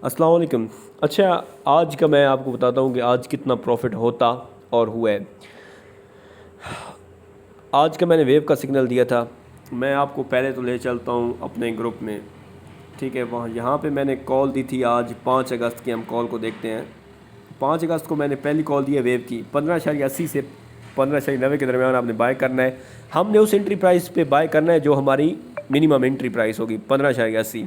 السلام علیکم۔ اچھا، آج کا میں آپ کو بتاتا ہوں کہ آج کتنا پروفٹ ہوتا اور ہوا ہے۔ آج کا میں نے ویو کا سگنل دیا تھا، میں آپ کو پہلے تو لے چلتا ہوں اپنے گروپ میں، ٹھیک ہے۔ یہاں پہ میں نے کال دی تھی آج 5 اگست کی، ہم کال کو دیکھتے ہیں۔ 5 اگست کو میں نے پہلی کال دی ہے ویو کی، 15.80 سے 15.90 کے درمیان آپ نے بائی کرنا ہے۔ ہم نے اس انٹری پرائس پہ بائی کرنا ہے جو ہماری منیمم انٹری پرائس ہوگی 15.80۔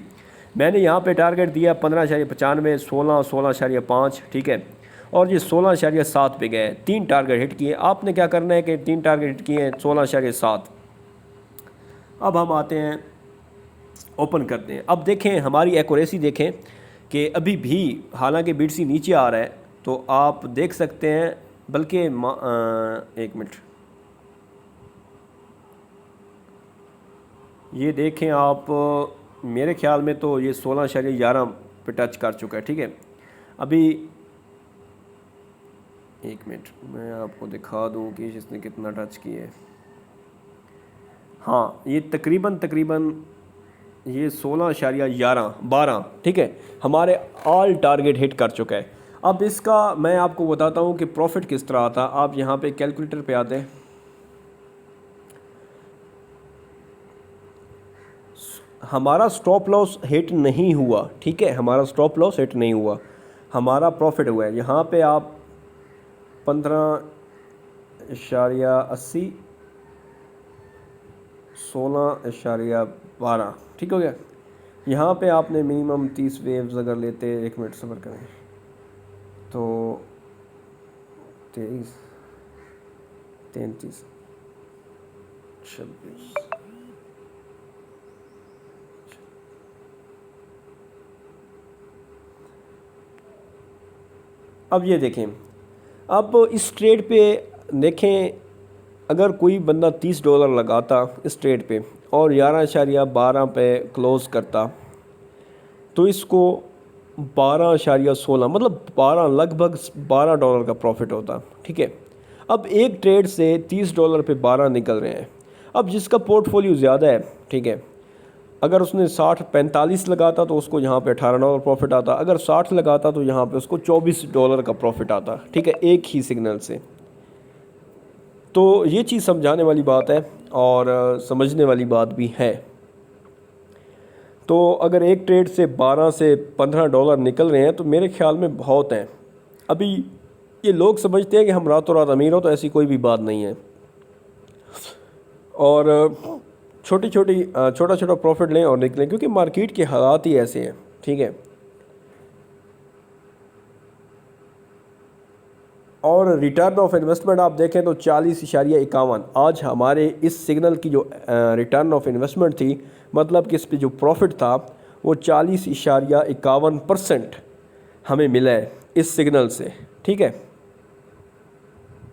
میں نے یہاں پہ ٹارگٹ دیا 15.95، 16.5، ٹھیک ہے، اور یہ 16.7 پہ گئے۔ 3 ٹارگٹ ہٹ کیے۔ آپ نے کیا کرنا ہے کہ 3 ٹارگٹ ہٹ کیے ہیں 16.7۔ اب ہم آتے ہیں، اوپن کرتے ہیں۔ اب دیکھیں ہماری ایکوریسی دیکھیں کہ ابھی بھی حالانکہ بی ٹی سی نیچے آ رہا ہے تو آپ دیکھ سکتے ہیں، بلکہ ایک منٹ یہ دیکھیں آپ، میرے خیال میں تو یہ 16.11 پہ ٹچ کر چکا ہے، ٹھیک ہے۔ ابھی ایک منٹ میں آپ کو دکھا دوں کہ اس نے کتنا ٹچ کیا ہے۔ ہاں، یہ تقریباً یہ 16.12، ٹھیک ہے، ہمارے آل ٹارگٹ ہٹ کر چکا ہے۔ اب اس کا میں آپ کو بتاتا ہوں کہ پروفٹ کس طرح آتا۔ آپ یہاں پہ کیلکولیٹر پہ آتے ہیں، ہمارا سٹاپ لاس ہٹ نہیں ہوا، ٹھیک ہے، ہمارا سٹاپ لاس ہٹ نہیں ہوا، ہمارا پروفٹ ہوا ہے۔ یہاں پہ آپ 15.80، 16.12، ٹھیک ہو گیا۔ یہاں پہ آپ نے منیمم 30 ویوز اگر لیتے، ایک منٹ صبر کریں، تو 23، 33، 26۔ اب یہ دیکھیں، اب اس ٹریڈ پہ دیکھیں، اگر کوئی بندہ $30 لگاتا اس ٹریڈ پہ اور 11.12 پہ کلوز کرتا تو اس کو 12.16 مطلب لگ بھگ $12 کا پروفٹ ہوتا، ٹھیک ہے۔ اب ایک ٹریڈ سے $30 پہ 12 نکل رہے ہیں۔ اب جس کا پورٹ فولیو زیادہ ہے، ٹھیک ہے، اگر اس نے 45 لگاتا تو اس کو یہاں پہ $18 پروفٹ آتا، اگر 60 لگاتا تو یہاں پہ اس کو $24 کا پروفٹ آتا، ٹھیک ہے، ایک ہی سگنل سے۔ تو یہ چیز سمجھانے والی بات ہے اور سمجھنے والی بات بھی ہے۔ تو اگر ایک ٹریڈ سے 12 سے $15 نکل رہے ہیں تو میرے خیال میں بہت ہیں۔ ابھی یہ لوگ سمجھتے ہیں کہ ہم راتوں رات امیر ہو، تو ایسی کوئی بھی بات نہیں ہے، اور چھوٹا پروفٹ لیں اور نکلیں، کیونکہ مارکیٹ کے حالات ہی ایسے ہیں، ٹھیک ہے۔ اور ریٹرن آف انویسٹمنٹ آپ دیکھیں تو 40.51۔ آج ہمارے اس سگنل کی جو ریٹرن آف انویسٹمنٹ تھی، مطلب کہ اس پہ جو پروفٹ تھا وہ 40.51% ہمیں ملا ہے اس سگنل سے، ٹھیک ہے۔